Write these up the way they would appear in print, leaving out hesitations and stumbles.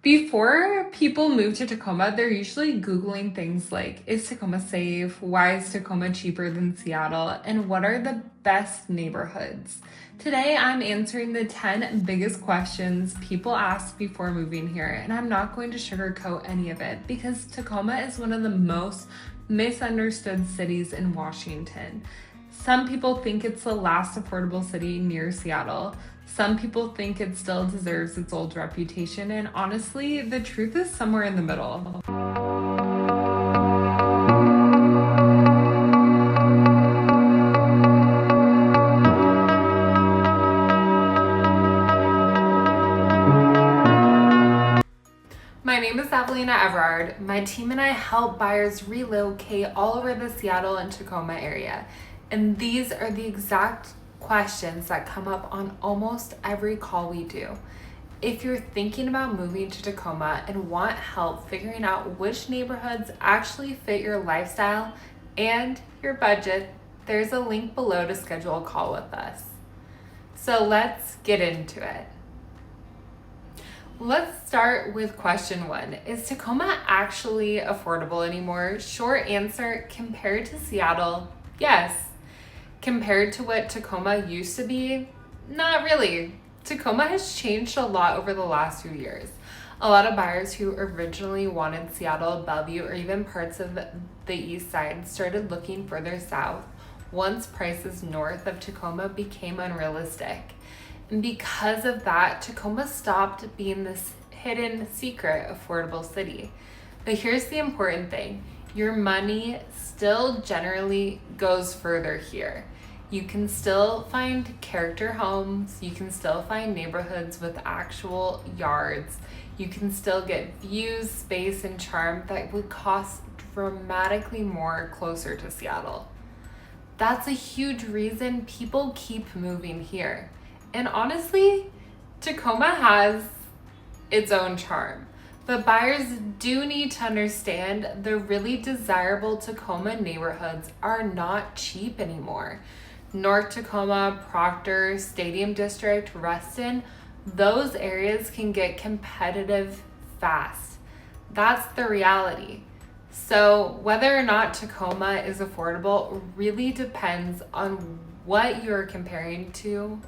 Before people move to Tacoma, they're usually Googling things like, is Tacoma safe? Why is Tacoma cheaper than Seattle? And what are the best neighborhoods? Today, I'm answering the 10 biggest questions people ask before moving here, and I'm not going to sugarcoat any of it because Tacoma is one of the most misunderstood cities in Washington. Some people think it's the last affordable city near Seattle. Some people think it still deserves its old reputation, and honestly, the truth is somewhere in the middle. My name is Evelina Everard. My team and I help buyers relocate all over the Seattle and Tacoma area. And these are the exact questions that come up on almost every call we do. If you're thinking about moving to Tacoma and want help figuring out which neighborhoods actually fit your lifestyle and your budget, there's a link below to schedule a call with us. So let's get into it. Let's start with question 1. Is Tacoma actually affordable anymore? Short answer, compared to Seattle, yes. Compared to what Tacoma used to be, not really. Tacoma has changed a lot over the last few years. A lot of buyers who originally wanted Seattle, Bellevue, or even parts of the east side started looking further south once prices north of Tacoma became unrealistic. And because of that, Tacoma stopped being this hidden secret affordable city. But here's the important thing. Your money still generally goes further here. You can still find character homes. You can still find neighborhoods with actual yards. You can still get views, space, and charm that would cost dramatically more closer to Seattle. That's a huge reason people keep moving here. And honestly, Tacoma has its own charm. But buyers do need to understand the really desirable Tacoma neighborhoods are not cheap anymore. North Tacoma, Proctor, Stadium District, Ruston, those areas can get competitive fast. That's the reality. So whether or not Tacoma is affordable really depends on what you're comparing to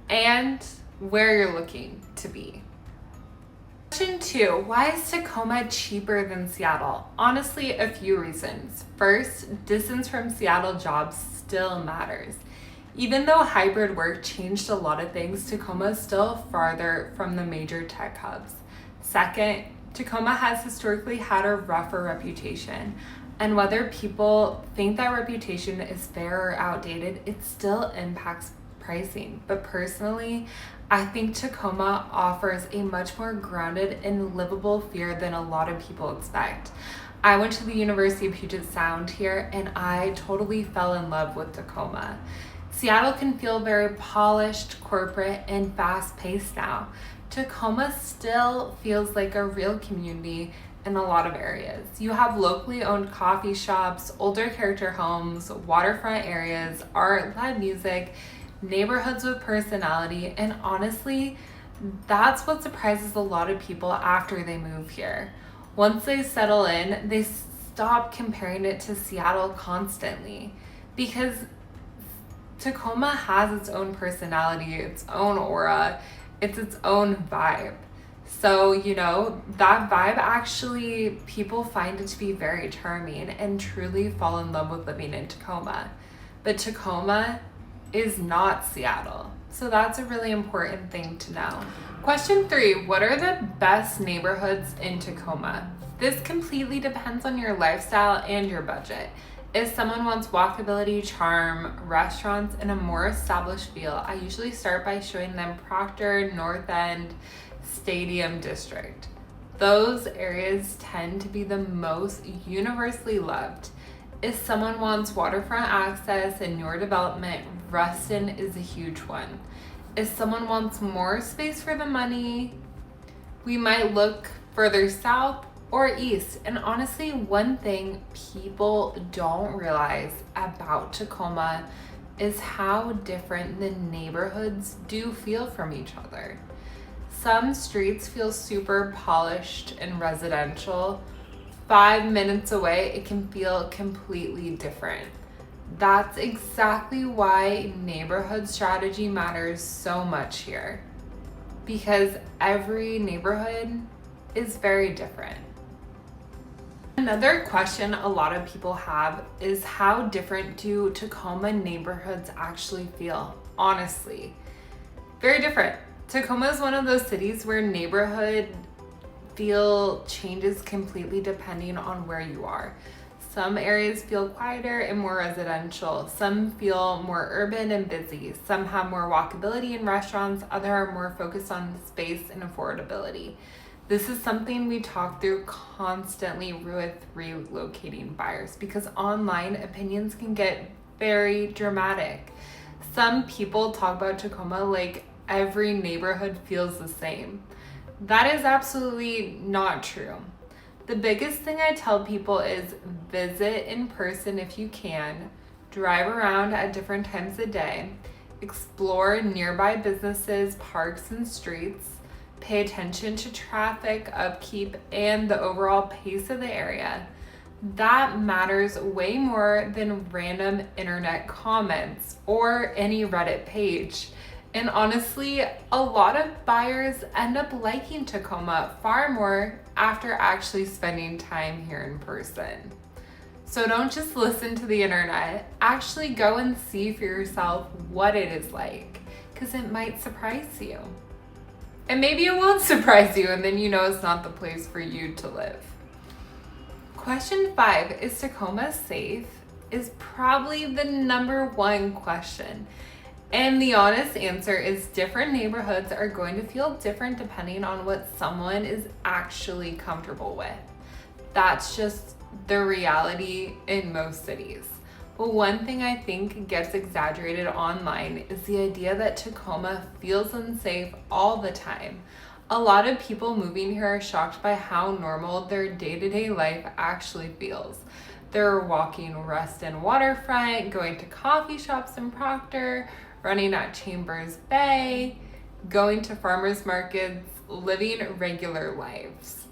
and where you're looking to be. Question 2, why is Tacoma cheaper than Seattle? Honestly, a few reasons. First, distance from Seattle jobs still matters. Even though hybrid work changed a lot of things, Tacoma is still farther from the major tech hubs. Second, Tacoma has historically had a rougher reputation. And whether people think that reputation is fair or outdated, it still impacts pricing. But personally, I think Tacoma offers a much more grounded and livable feel than a lot of people expect. I went to the University of Puget Sound here and I totally fell in love with Tacoma. Seattle can feel very polished, corporate, and fast-paced now. Tacoma still feels like a real community in a lot of areas. You have locally owned coffee shops, older character homes, waterfront areas, art, live music, neighborhoods with personality, and honestly, that's what surprises a lot of people after they move here. Once they settle in, they stop comparing it to Seattle constantly because Tacoma has its own personality, its own aura, it's its own vibe. So, that vibe actually, people find it to be very charming and truly fall in love with living in Tacoma. But Tacoma is not Seattle. So that's a really important thing to know. Question 3, what are the best neighborhoods in Tacoma? This completely depends on your lifestyle and your budget. If someone wants walkability, charm, restaurants, and a more established feel, I usually start by showing them Proctor, North End, Stadium District. Those areas tend to be the most universally loved. If someone wants waterfront access and newer development, Ruston is a huge one. If someone wants more space for the money, we might look further south or east. And honestly, one thing people don't realize about Tacoma is how different the neighborhoods do feel from each other. Some streets feel super polished and residential. 5 minutes away, it can feel completely different. That's exactly why neighborhood strategy matters so much here, because every neighborhood is very different. Another question a lot of people have is, how different do Tacoma neighborhoods actually feel? Honestly, very different. Tacoma is one of those cities where neighborhood feel changes completely depending on where you are. Some areas feel quieter and more residential. Some feel more urban and busy. Some have more walkability in restaurants. Others are more focused on space and affordability. This is something we talk through constantly with relocating buyers, because online opinions can get very dramatic. Some people talk about Tacoma like every neighborhood feels the same. That is absolutely not true. The biggest thing I tell people is visit in person if you can, drive around at different times of day, explore nearby businesses, parks, and streets, pay attention to traffic, upkeep, and the overall pace of the area. That matters way more than random internet comments or any Reddit page. And honestly, a lot of buyers end up liking Tacoma far more after actually spending time here in person. So don't just listen to the internet, actually go and see for yourself what it is like, because it might surprise you. And maybe it won't surprise you, and then you know it's not the place for you to live. Question 5, is Tacoma safe? Is probably the number one question. And the honest answer is different neighborhoods are going to feel different depending on what someone is actually comfortable with. That's just the reality in most cities. But one thing I think gets exaggerated online is the idea that Tacoma feels unsafe all the time. A lot of people moving here are shocked by how normal their day-to-day life actually feels. They're walking Ruston Waterfront, going to coffee shops in Proctor, running at Chambers Bay, going to farmers markets, living regular lives.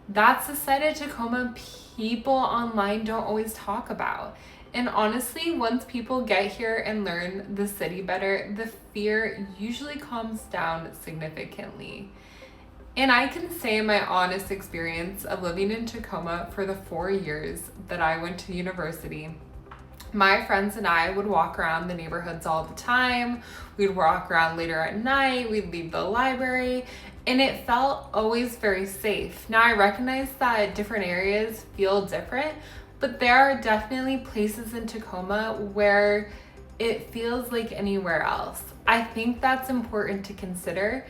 That's the side of Tacoma people online don't always talk about. And honestly, once people get here and learn the city better, the fear usually calms down significantly. And I can say in my honest experience of living in Tacoma for the 4 years that I went to university, my friends and I would walk around the neighborhoods all the time. We'd walk around later at night. We'd leave the library, and it felt always very safe. Now, I recognize that different areas feel different, but there are definitely places in Tacoma where it feels like anywhere else. I think that's important to consider,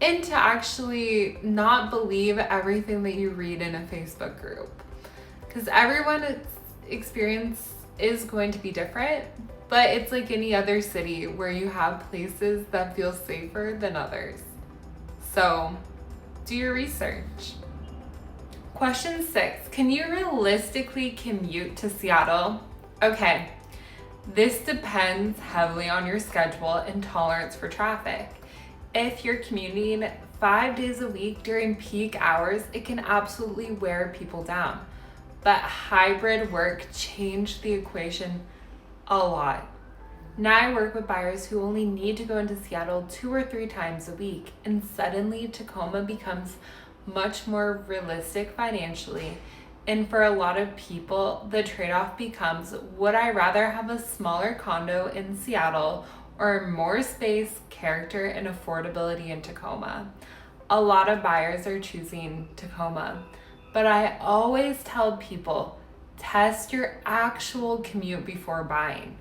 and to actually not believe everything that you read in a Facebook group, because everyone's experience is going to be different, but it's like any other city where you have places that feel safer than others. So do your research. Question 6, can you realistically commute to Seattle? Okay, this depends heavily on your schedule and tolerance for traffic. If you're commuting 5 days a week during peak hours, it can absolutely wear people down. But hybrid work changed the equation a lot. Now I work with buyers who only need to go into Seattle 2 or 3 times a week, and suddenly Tacoma becomes much more realistic financially. And for a lot of people, the trade-off becomes, would I rather have a smaller condo in Seattle or more space, character, and affordability in Tacoma? A lot of buyers are choosing Tacoma. But I always tell people, test your actual commute before buying.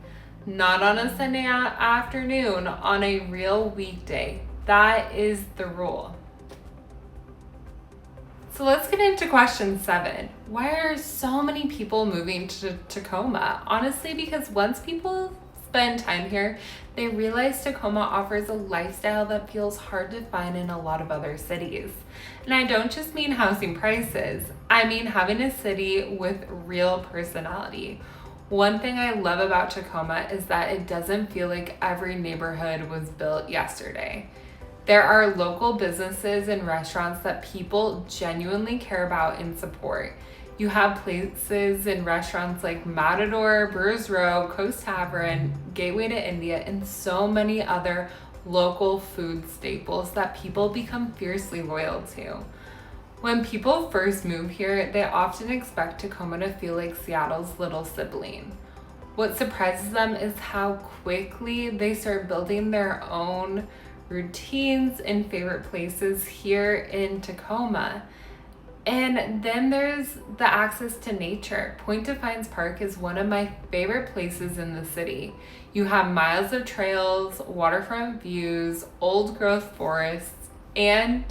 Not on a Sunday afternoon, on a real weekday. That is the rule. So let's get into question 7. Why are so many people moving to Tacoma? Honestly, because once people spend time here, they realize Tacoma offers a lifestyle that feels hard to find in a lot of other cities. And I don't just mean housing prices, I mean having a city with real personality. One thing I love about Tacoma is that it doesn't feel like every neighborhood was built yesterday. There are local businesses and restaurants that people genuinely care about and support. You have places and restaurants like Matador, Brewers Row, Coast Tavern, Gateway to India, and so many other local food staples that people become fiercely loyal to. When people first move here, they often expect Tacoma to feel like Seattle's little sibling. What surprises them is how quickly they start building their own routines and favorite places here in Tacoma. And then there's the access to nature. Point Defiance Park is one of my favorite places in the city. You have miles of trails, waterfront views, old growth forests, and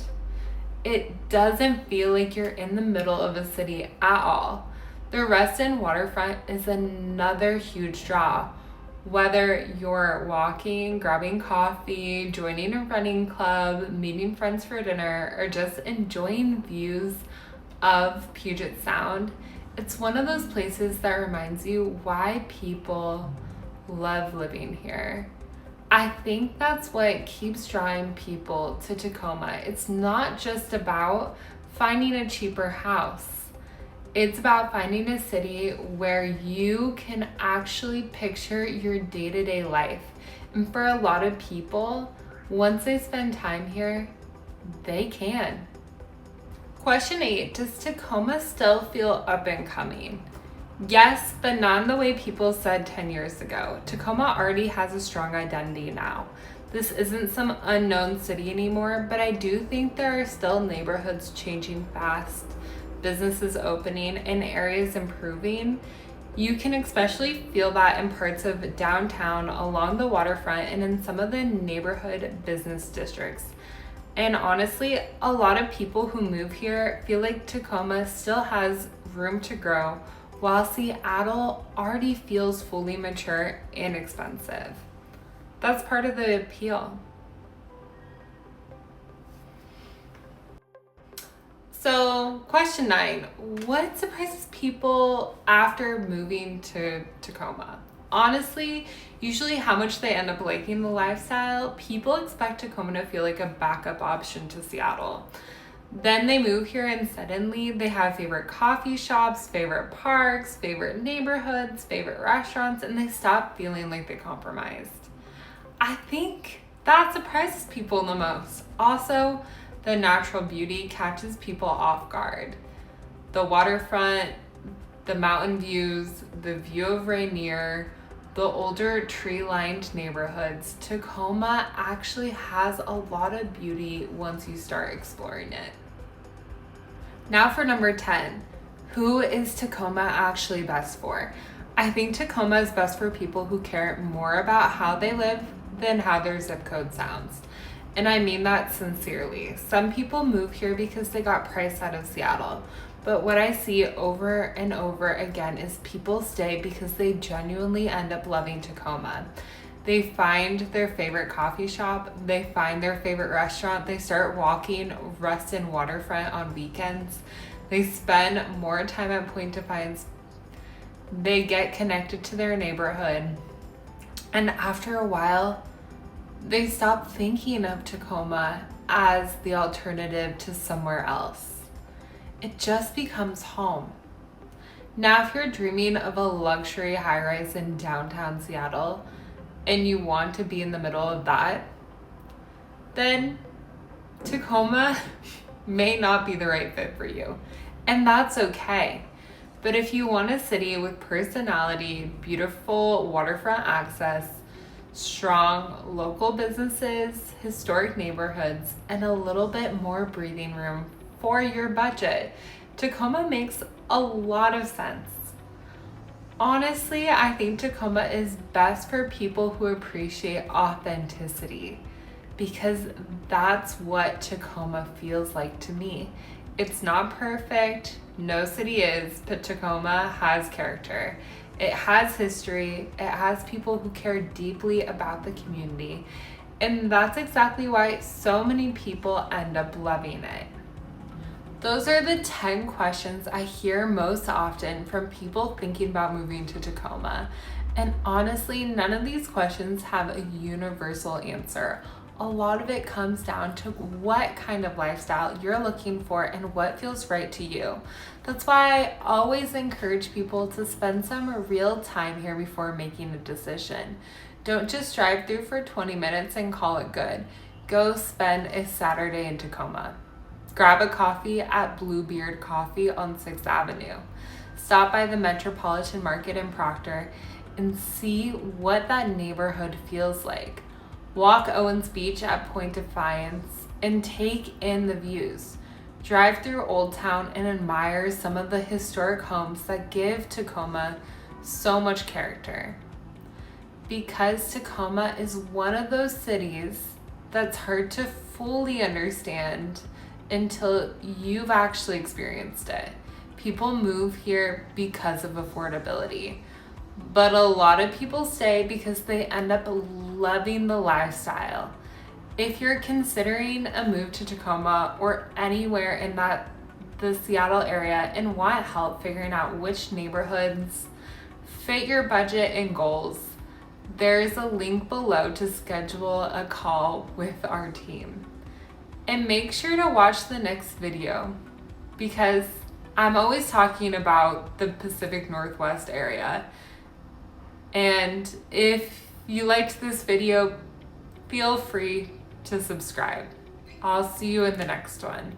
it doesn't feel like you're in the middle of a city at all. The Ruston Waterfront is another huge draw. Whether you're walking, grabbing coffee, joining a running club, meeting friends for dinner, or just enjoying views of Puget Sound, it's one of those places that reminds you why people love living here. I think that's what keeps drawing people to Tacoma. It's not just about finding a cheaper house. It's about finding a city where you can actually picture your day-to-day life. And for a lot of people, once they spend time here, they can. Question 8, does Tacoma still feel up and coming? Yes, but not in the way people said 10 years ago. Tacoma already has a strong identity now. This isn't some unknown city anymore, but I do think there are still neighborhoods changing fast, businesses opening, and areas improving. You can especially feel that in parts of downtown, along the waterfront, and in some of the neighborhood business districts. And honestly, a lot of people who move here feel like Tacoma still has room to grow, while Seattle already feels fully mature and expensive. That's part of the appeal. So, question 9, what surprises people after moving to Tacoma? Honestly, usually how much they end up liking the lifestyle. People expect Tacoma to feel like a backup option to Seattle. Then they move here and suddenly they have favorite coffee shops, favorite parks, favorite neighborhoods, favorite restaurants, and they stop feeling like they compromised. I think that surprises people the most. Also, the natural beauty catches people off guard. The waterfront, the mountain views, the view of Rainier, the older tree-lined neighborhoods. Tacoma actually has a lot of beauty once you start exploring it. Now for number 10, who is Tacoma actually best for? I think Tacoma is best for people who care more about how they live than how their zip code sounds. And I mean that sincerely. Some people move here because they got priced out of Seattle. But what I see over and over again is people stay because they genuinely end up loving Tacoma. They find their favorite coffee shop, they find their favorite restaurant, they start walking Ruston Waterfront on weekends, they spend more time at Point Defiance, they get connected to their neighborhood, and after a while, they stop thinking of Tacoma as the alternative to somewhere else. It just becomes home. Now, if you're dreaming of a luxury high-rise in downtown Seattle and you want to be in the middle of that, then Tacoma may not be the right fit for you. And that's okay. But if you want a city with personality, beautiful waterfront access, strong local businesses, historic neighborhoods, and a little bit more breathing room for your budget, Tacoma makes a lot of sense. Honestly, I think Tacoma is best for people who appreciate authenticity, because that's what Tacoma feels like to me. It's not perfect, no city is, but Tacoma has character. It has history, it has people who care deeply about the community, and that's exactly why so many people end up loving it. Those are the 10 questions I hear most often from people thinking about moving to Tacoma. And honestly, none of these questions have a universal answer. a lot of it comes down to what kind of lifestyle you're looking for and what feels right to you. That's why I always encourage people to spend some real time here before making a decision. Don't just drive through for 20 minutes and call it good. Go spend a Saturday in Tacoma. Grab a coffee at Bluebeard Coffee on 6th Avenue. Stop by the Metropolitan Market in Proctor and see what that neighborhood feels like. Walk Owens Beach at Point Defiance and take in the views. Drive through Old Town and admire some of the historic homes that give Tacoma so much character. Because Tacoma is one of those cities that's hard to fully understand until you've actually experienced it. People move here because of affordability, but a lot of people stay because they end up loving the lifestyle. If you're considering a move to Tacoma or anywhere in the Seattle area and want help figuring out which neighborhoods fit your budget and goals, there's a link below to schedule a call with our team. And make sure to watch the next video because I'm always talking about the Pacific Northwest area. And if you liked this video, feel free to subscribe. I'll see you in the next one.